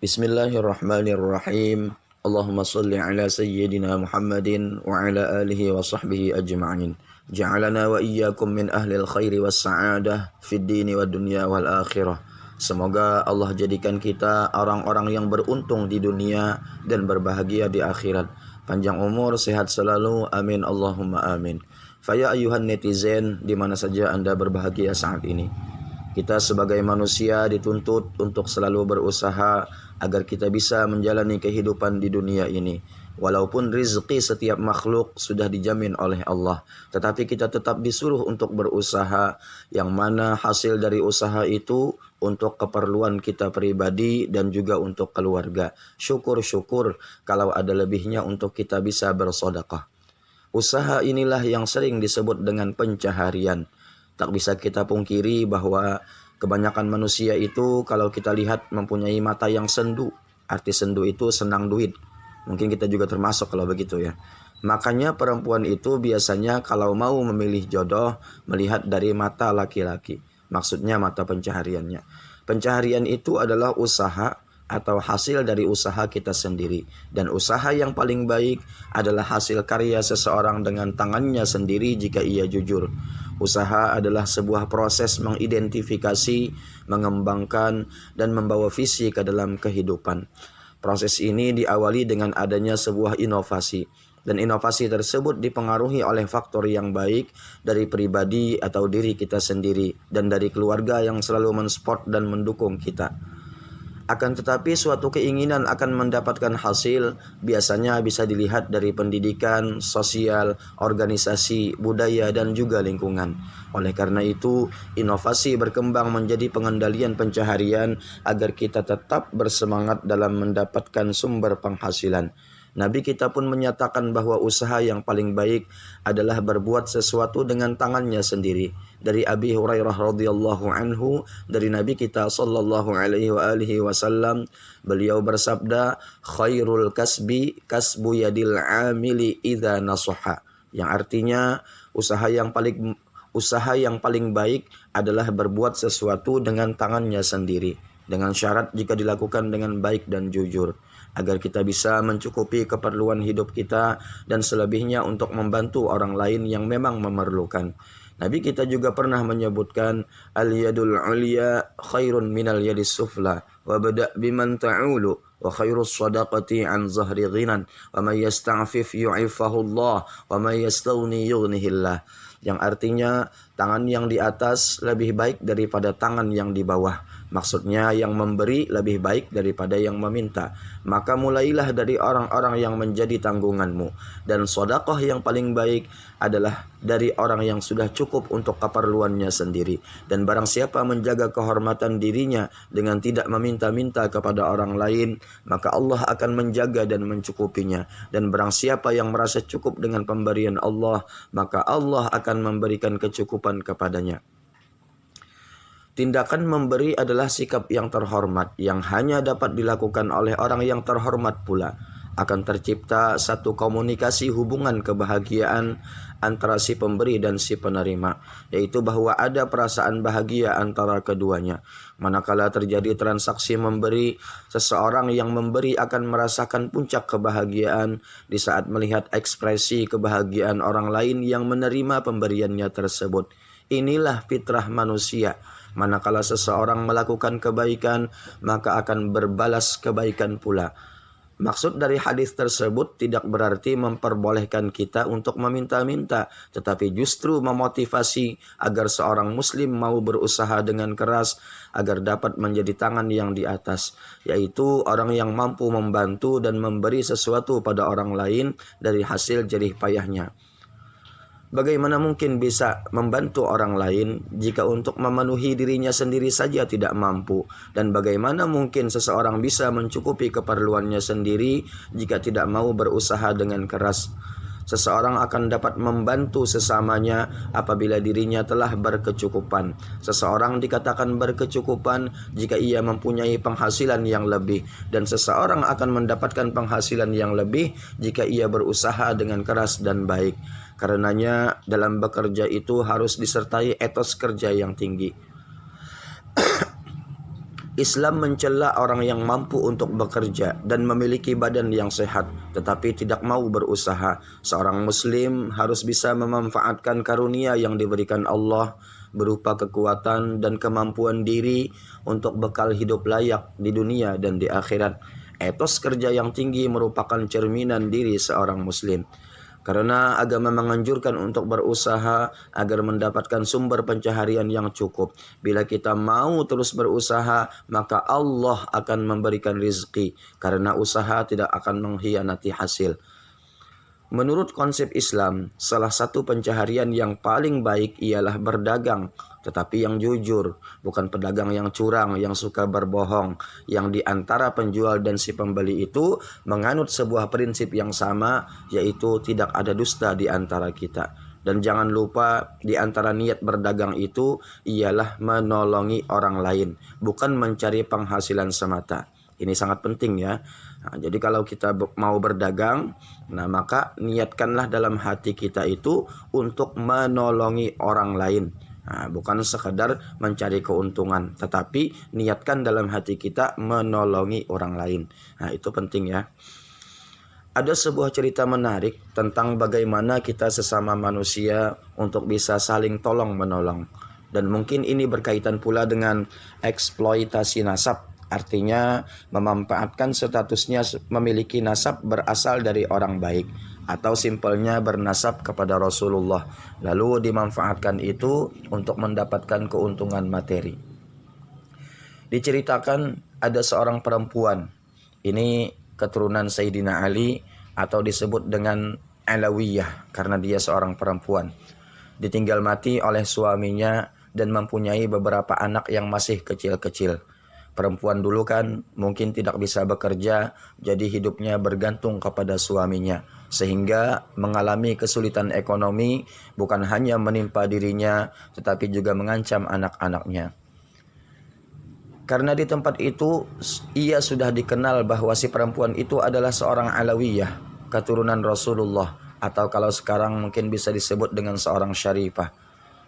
Bismillahirrahmanirrahim. Allahumma salli ala sayyidina Muhammadin wa ala alihi wa sahbihi ajma'in. Ja'alana wa iyyakum min ahlil khairi was sa'adah fid dini wad dunya wal akhirah. Semoga Allah jadikan kita orang-orang yang beruntung di dunia dan berbahagia di akhirat. Panjang umur, sehat selalu. Amin Allahumma amin. Faya ayuhan netizen, di mana saja Anda berbahagia saat ini. Kita sebagai manusia dituntut untuk selalu berusaha agar kita bisa menjalani kehidupan di dunia ini. Walaupun rizki setiap makhluk sudah dijamin oleh Allah, tetapi kita tetap disuruh untuk berusaha, yang mana hasil dari usaha itu untuk keperluan kita pribadi dan juga untuk keluarga. Syukur-syukur kalau ada lebihnya untuk kita bisa bersedekah. Usaha inilah yang sering disebut dengan pencaharian. Tak bisa kita pungkiri bahwa kebanyakan manusia itu kalau kita lihat mempunyai mata yang sendu. Arti sendu itu senang duit. Mungkin kita juga termasuk kalau begitu ya. Makanya perempuan itu biasanya kalau mau memilih jodoh melihat dari mata laki-laki. Maksudnya mata pencahariannya. Pencaharian itu adalah usaha atau hasil dari usaha kita sendiri. Dan usaha yang paling baik adalah hasil karya seseorang dengan tangannya sendiri jika ia jujur. Usaha adalah sebuah proses mengidentifikasi, mengembangkan, dan membawa visi ke dalam kehidupan. Proses ini diawali dengan adanya sebuah inovasi. Dan inovasi tersebut dipengaruhi oleh faktor yang baik dari pribadi atau diri kita sendiri. Dan dari keluarga yang selalu mensupport dan mendukung kita. Akan tetapi suatu keinginan akan mendapatkan hasil biasanya bisa dilihat dari pendidikan, sosial, organisasi, budaya, dan juga lingkungan. Oleh karena itu, inovasi berkembang menjadi pengendalian pencaharian agar kita tetap bersemangat dalam mendapatkan sumber penghasilan. Nabi kita pun menyatakan bahwa usaha yang paling baik adalah berbuat sesuatu dengan tangannya sendiri. Dari Abi Hurairah radhiyallahu anhu, dari Nabi kita sallallahu alaihi wasallam, beliau bersabda, khairul kasbi kasbu yadil amili idza nasaha. Yang artinya usaha yang paling baik adalah berbuat sesuatu dengan tangannya sendiri, dengan syarat jika dilakukan dengan baik dan jujur, agar kita bisa mencukupi keperluan hidup kita dan selebihnya untuk membantu orang lain yang memang memerlukan. Nabi kita juga pernah menyebutkan al-yadul ulya khairun minal yadis sufla wa bada' biman ta'ulu wa khairus sadaqati an zahri ghinan wa may yasta'fif yu'ifahu Allah wa may yastaghni yughnihillah. Yang artinya tangan yang di atas lebih baik daripada tangan yang di bawah. Maksudnya yang memberi lebih baik daripada yang meminta. Maka mulailah dari orang-orang yang menjadi tanggunganmu. Dan sedekah yang paling baik adalah dari orang yang sudah cukup untuk keperluannya sendiri. Dan barang siapa menjaga kehormatan dirinya dengan tidak meminta-minta kepada orang lain, maka Allah akan menjaga dan mencukupinya. Dan barang siapa yang merasa cukup dengan pemberian Allah, maka Allah akan memberikan kecukupan kepadanya. Tindakan memberi adalah sikap yang terhormat yang hanya dapat dilakukan oleh orang yang terhormat pula. Akan tercipta satu komunikasi hubungan kebahagiaan antara si pemberi dan si penerima, yaitu bahwa ada perasaan bahagia antara keduanya. Manakala terjadi transaksi memberi, seseorang yang memberi akan merasakan puncak kebahagiaan di saat melihat ekspresi kebahagiaan orang lain yang menerima pemberiannya tersebut. Inilah fitrah manusia. Manakala seseorang melakukan kebaikan, maka akan berbalas kebaikan pula. Maksud dari hadis tersebut tidak berarti memperbolehkan kita untuk meminta-minta, tetapi justru memotivasi agar seorang muslim mau berusaha dengan keras agar dapat menjadi tangan yang di atas, yaitu orang yang mampu membantu dan memberi sesuatu pada orang lain dari hasil jerih payahnya. Bagaimana mungkin bisa membantu orang lain jika untuk memenuhi dirinya sendiri saja tidak mampu? Dan bagaimana mungkin seseorang bisa mencukupi keperluannya sendiri jika tidak mau berusaha dengan keras? Seseorang akan dapat membantu sesamanya apabila dirinya telah berkecukupan. Seseorang dikatakan berkecukupan jika ia mempunyai penghasilan yang lebih. Dan seseorang akan mendapatkan penghasilan yang lebih jika ia berusaha dengan keras dan baik. Karenanya dalam bekerja itu harus disertai etos kerja yang tinggi. Islam mencela orang yang mampu untuk bekerja dan memiliki badan yang sehat tetapi tidak mau berusaha. Seorang muslim harus bisa memanfaatkan karunia yang diberikan Allah berupa kekuatan dan kemampuan diri untuk bekal hidup layak di dunia dan di akhirat. Etos kerja yang tinggi merupakan cerminan diri seorang muslim. Karena agama menganjurkan untuk berusaha agar mendapatkan sumber pencaharian yang cukup. Bila kita mau terus berusaha, maka Allah akan memberikan rizki. Karena usaha tidak akan mengkhianati hasil. Menurut konsep Islam, salah satu pencaharian yang paling baik ialah berdagang, tetapi yang jujur, bukan pedagang yang curang, yang suka berbohong, yang di antara penjual dan si pembeli itu menganut sebuah prinsip yang sama, yaitu tidak ada dusta di antara kita. Dan jangan lupa, di antara niat berdagang itu ialah menolongi orang lain, bukan mencari penghasilan semata. Ini sangat penting ya. Nah, jadi kalau kita mau berdagang, nah maka niatkanlah dalam hati kita itu untuk menolongi orang lain. Nah, bukan sekedar mencari keuntungan, tetapi niatkan dalam hati kita menolongi orang lain. Nah, itu penting ya. Ada sebuah cerita menarik tentang bagaimana kita sesama manusia untuk bisa saling tolong menolong. Dan mungkin ini berkaitan pula dengan eksploitasi nasab. Artinya memanfaatkan statusnya memiliki nasab berasal dari orang baik, atau simpelnya bernasab kepada Rasulullah, lalu dimanfaatkan itu untuk mendapatkan keuntungan materi. Diceritakan ada seorang perempuan, ini keturunan Sayyidina Ali atau disebut dengan Alawiyah karena dia seorang perempuan. Ditinggal mati oleh suaminya dan mempunyai beberapa anak yang masih kecil-kecil. Perempuan dulu kan mungkin tidak bisa bekerja, jadi hidupnya bergantung kepada suaminya. Sehingga mengalami kesulitan ekonomi bukan hanya menimpa dirinya, tetapi juga mengancam anak-anaknya. Karena di tempat itu ia sudah dikenal bahwa si perempuan itu adalah seorang Alawiyah, keturunan Rasulullah, atau kalau sekarang mungkin bisa disebut dengan seorang Syarifah.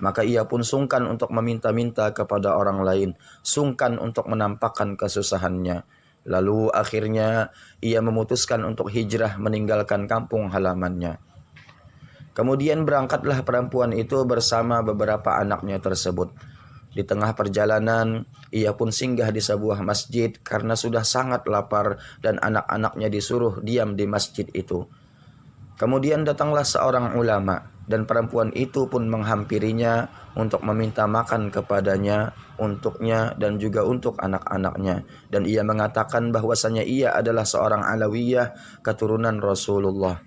Maka ia pun sungkan untuk meminta-minta kepada orang lain, sungkan untuk menampakkan kesusahannya. Lalu akhirnya ia memutuskan untuk hijrah meninggalkan kampung halamannya. Kemudian berangkatlah perempuan itu bersama beberapa anaknya tersebut. Di tengah perjalanan, ia pun singgah di sebuah masjid karena sudah sangat lapar dan anak-anaknya disuruh diam di masjid itu. Kemudian datanglah seorang ulama dan perempuan itu pun menghampirinya untuk meminta makan kepadanya, untuknya dan juga untuk anak-anaknya. Dan ia mengatakan bahwasanya ia adalah seorang Alawiyah keturunan Rasulullah.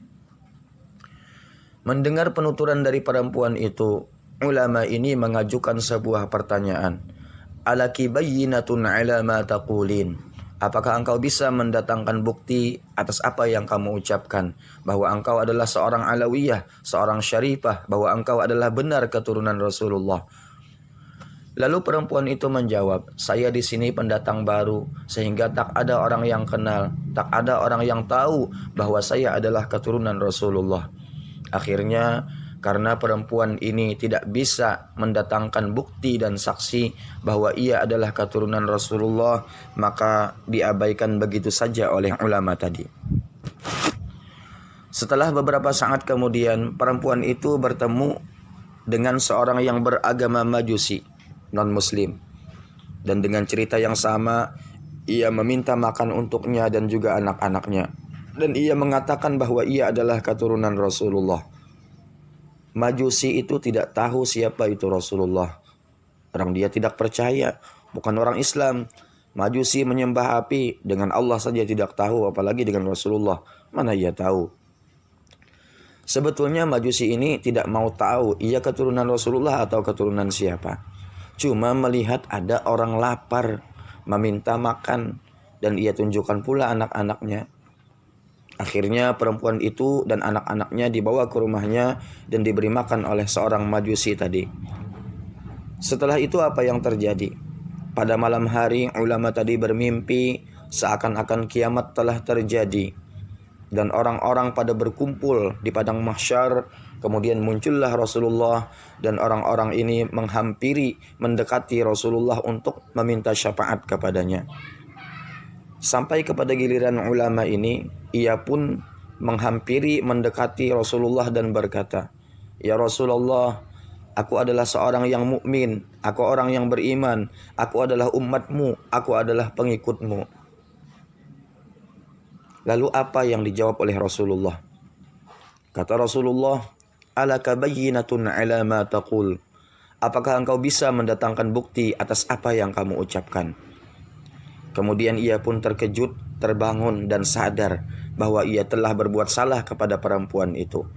Mendengar penuturan dari perempuan itu, ulama ini mengajukan sebuah pertanyaan. Alaki bayyinatun ala ma taqulin. Apakah engkau bisa mendatangkan bukti atas apa yang kamu ucapkan? Bahwa engkau adalah seorang Alawiyah, seorang Syarifah, bahwa engkau adalah benar keturunan Rasulullah. Lalu perempuan itu menjawab, saya di sini pendatang baru, sehingga tak ada orang yang kenal, tak ada orang yang tahu bahwa saya adalah keturunan Rasulullah. Akhirnya, karena perempuan ini tidak bisa mendatangkan bukti dan saksi bahwa ia adalah keturunan Rasulullah, maka diabaikan begitu saja oleh ulama tadi. Setelah beberapa saat kemudian, perempuan itu bertemu dengan seorang yang beragama Majusi, non-Muslim. Dan dengan cerita yang sama, ia meminta makan untuknya dan juga anak-anaknya. Dan ia mengatakan bahwa ia adalah keturunan Rasulullah. Majusi itu tidak tahu siapa itu Rasulullah. Orang dia tidak percaya, bukan orang Islam. Majusi menyembah api, dengan Allah saja tidak tahu, apalagi dengan Rasulullah. Mana ia tahu? Sebetulnya Majusi ini tidak mau tahu ia keturunan Rasulullah atau keturunan siapa. Cuma melihat ada orang lapar, meminta makan, dan ia tunjukkan pula anak-anaknya. Akhirnya perempuan itu dan anak-anaknya dibawa ke rumahnya dan diberi makan oleh seorang Majusi tadi. Setelah itu apa yang terjadi? Pada malam hari ulama tadi bermimpi seakan-akan kiamat telah terjadi. Dan orang-orang pada berkumpul di padang mahsyar Kemudian muncullah Rasulullah dan orang-orang ini menghampiri, mendekati Rasulullah untuk meminta syafaat kepadanya. Sampai kepada giliran ulama ini, ia pun menghampiri, mendekati Rasulullah dan berkata, "Ya Rasulullah, aku adalah seorang yang mukmin, aku orang yang beriman, aku adalah umatmu, aku adalah pengikutmu." Lalu apa yang dijawab oleh Rasulullah? Kata Rasulullah, "Alaka bayyinatun ala ma taqul?" Apakah engkau bisa mendatangkan bukti atas apa yang kamu ucapkan? Kemudian ia pun terkejut, terbangun dan sadar bahwa ia telah berbuat salah kepada perempuan itu.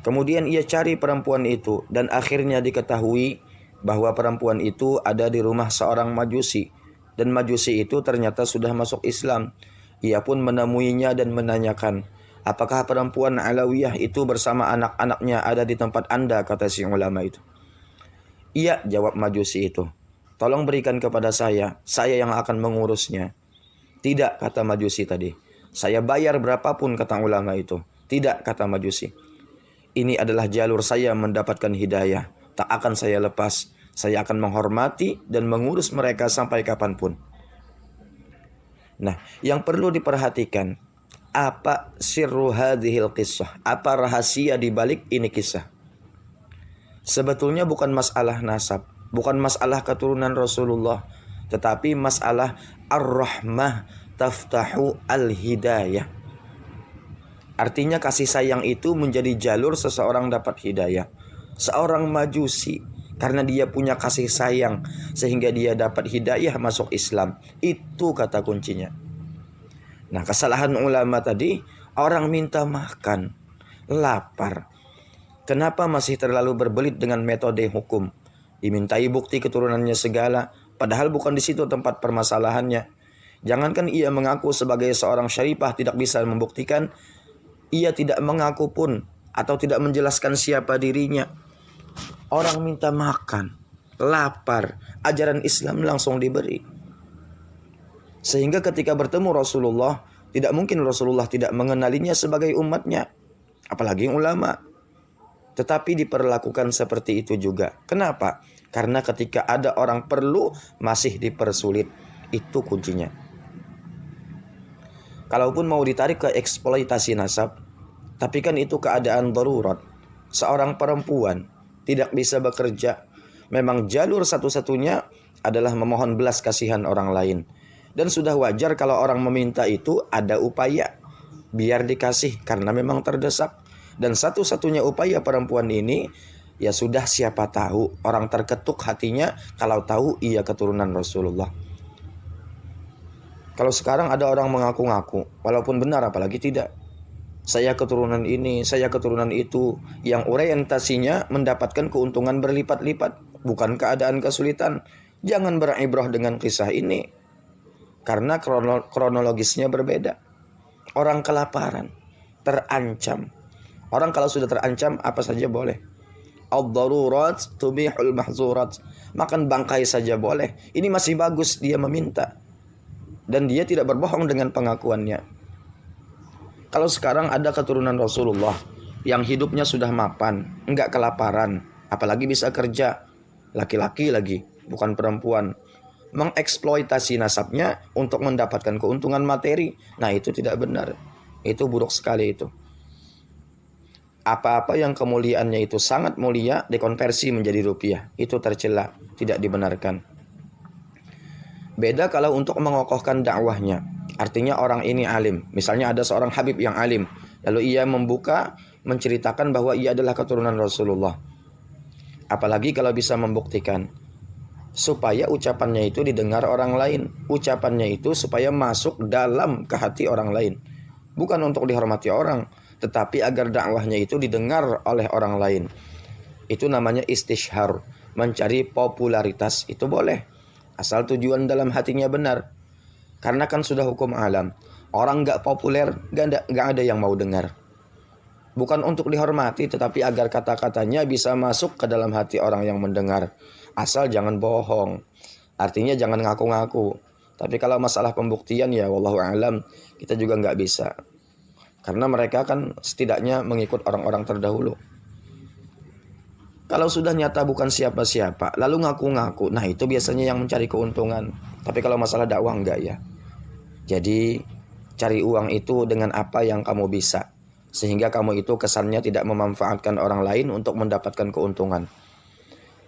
Kemudian ia cari perempuan itu dan akhirnya diketahui bahwa perempuan itu ada di rumah seorang majusi. Dan majusi itu ternyata sudah masuk Islam. Ia pun menemuinya dan menanyakan, "Apakah perempuan Alawiyah itu bersama anak-anaknya ada di tempat Anda?" kata si ulama itu. "Iya," jawab majusi itu. "Tolong berikan kepada saya yang akan mengurusnya." "Tidak," kata majusi tadi. "Saya bayar berapapun," kata ulama itu. "Tidak," kata majusi. "Ini adalah jalur saya mendapatkan hidayah. Tak akan saya lepas. Saya akan menghormati dan mengurus mereka sampai kapanpun." Nah, yang perlu diperhatikan, apa sirru hadhil qissah? Apa rahasia di balik ini kisah? Sebetulnya bukan masalah nasab, bukan masalah keturunan Rasulullah, tetapi masalah ar-rahmah taftahu al-hidayah. Artinya kasih sayang itu menjadi jalur seseorang dapat hidayah. Seorang majusi, karena dia punya kasih sayang sehingga dia dapat hidayah masuk Islam. Itu kata kuncinya. Nah, kesalahan ulama tadi, orang minta makan, lapar. Kenapa masih terlalu berbelit dengan metode hukum? Dimintai bukti keturunannya segala, padahal bukan di situ tempat permasalahannya. Jangankan ia mengaku sebagai seorang syarifah tidak bisa membuktikan, ia tidak mengaku pun atau tidak menjelaskan siapa dirinya. Orang minta makan, lapar, ajaran Islam langsung diberi. Sehingga ketika bertemu Rasulullah, tidak mungkin Rasulullah tidak mengenalinya sebagai umatnya, apalagi ulama. Tetapi diperlakukan seperti itu juga. Kenapa? Karena ketika ada orang perlu, masih dipersulit. Itu kuncinya. Kalaupun mau ditarik ke eksploitasi nasab, tapi kan itu keadaan darurat. Seorang perempuan tidak bisa bekerja, memang jalur satu-satunya adalah memohon belas kasihan orang lain. Dan sudah wajar kalau orang meminta itu ada upaya biar dikasih karena memang terdesak. Dan satu-satunya upaya perempuan ini, ya sudah siapa tahu orang terketuk hatinya kalau tahu ia keturunan Rasulullah. Kalau sekarang ada orang mengaku-ngaku, walaupun benar apalagi tidak, saya keturunan ini, saya keturunan itu, yang orientasinya mendapatkan keuntungan berlipat-lipat, bukan keadaan kesulitan. Jangan beribrah dengan kisah ini, karena kronologisnya berbeda. Orang kelaparan, terancam. Orang kalau sudah terancam, apa saja boleh. Ad-darurat tubihul mahzurat. Makan bangkai saja boleh. Ini masih bagus dia meminta. Dan dia tidak berbohong dengan pengakuannya. Kalau sekarang ada keturunan Rasulullah yang hidupnya sudah mapan, enggak kelaparan, apalagi bisa kerja, laki-laki lagi, bukan perempuan, mengeksploitasi nasabnya untuk mendapatkan keuntungan materi, nah itu tidak benar. Itu buruk sekali itu. Apa-apa yang kemuliaannya itu sangat mulia dikonversi menjadi rupiah, itu tercela, tidak dibenarkan. Beda kalau untuk mengokohkan dakwahnya. Artinya orang ini alim. Misalnya ada seorang habib yang alim, lalu ia membuka, menceritakan bahwa ia adalah keturunan Rasulullah. Apalagi kalau bisa membuktikan, supaya ucapannya itu didengar orang lain. Ucapannya itu supaya masuk dalam ke hati orang lain. Bukan untuk dihormati orang, tetapi agar dakwahnya itu didengar oleh orang lain. Itu namanya istishhar, mencari popularitas, itu boleh. Asal tujuan dalam hatinya benar. Karena kan sudah hukum alam. Orang gak populer, gak ada yang mau dengar. Bukan untuk dihormati, tetapi agar kata-katanya bisa masuk ke dalam hati orang yang mendengar. Asal jangan bohong. Artinya jangan ngaku-ngaku. Tapi kalau masalah pembuktian ya wallahu alam, kita juga gak bisa. Karena mereka kan setidaknya mengikut orang-orang terdahulu. Kalau sudah nyata bukan siapa-siapa, lalu ngaku-ngaku, nah itu biasanya yang mencari keuntungan. Tapi kalau masalah dakwah enggak ya. Jadi cari uang itu dengan apa yang kamu bisa. Sehingga kamu itu kesannya tidak memanfaatkan orang lain untuk mendapatkan keuntungan.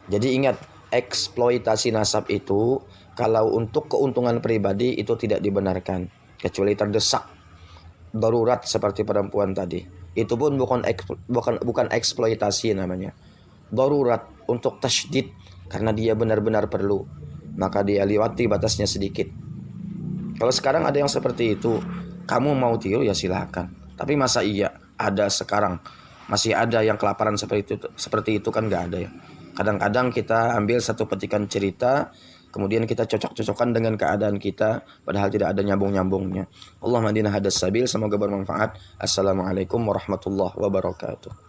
Jadi ingat, eksploitasi nasab itu kalau untuk keuntungan pribadi itu tidak dibenarkan. Kecuali terdesak, darurat seperti perempuan tadi. Itu pun bukan eksploitasi namanya. Darurat untuk tasydid karena dia benar-benar perlu, maka dia lewati batasnya sedikit. Kalau sekarang ada yang seperti itu, kamu mau tiru ya silakan. Tapi masa iya ada sekarang masih ada yang kelaparan seperti itu kan nggak ada ya. Kadang-kadang kita ambil satu petikan cerita, kemudian kita cocok-cocokkan dengan keadaan kita, padahal tidak ada nyambung-nyambungnya. Allahumma hadina hadas sabil, semoga bermanfaat. Assalamualaikum warahmatullahi wabarakatuh.